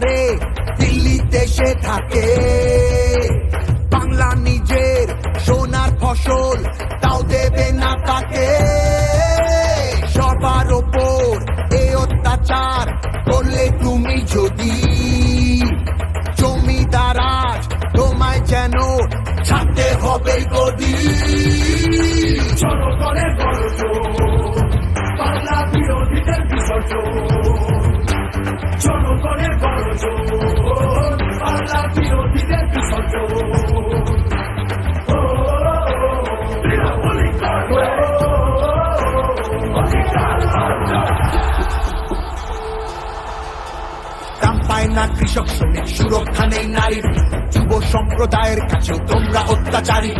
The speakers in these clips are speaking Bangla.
পারে দিল্লি দেশে থাকে। বাংলা নিজের সোনার ফসল, তাও দেবে না তাকে। সবার ওপর এ অত্যাচার করলে তুমি যদি, জমিদার আজ তোমায় যেন ছাড়তে হবে গদি। জনগণের গণজোর, বাংলা বিরোধীদের বিসর্জন। জনগণের গণজোর, বাংলা বিরোধীদের বিসর্জন। দাম পায় না কৃষক শ্রমিক, সুরক্ষা নেই নারীর। যুব সম্প্রদায়ের কাছেও তোমরা অত্যাচারী।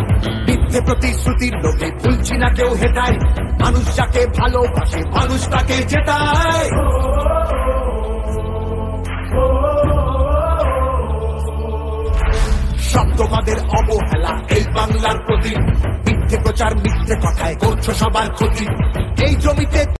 মিথ্যে প্রতিশ্রুতির লোভে ভুলছি না কেউ হেটায়। মানুষ যাকে ভালোবাসে মানুষ তাকে জেতায়। সব তোমাদের অবহেলা এই বাংলার প্রতি। মিথ্যে প্রচার মিথ্যে কথায় করছো সবার ক্ষতি। এই জমিতে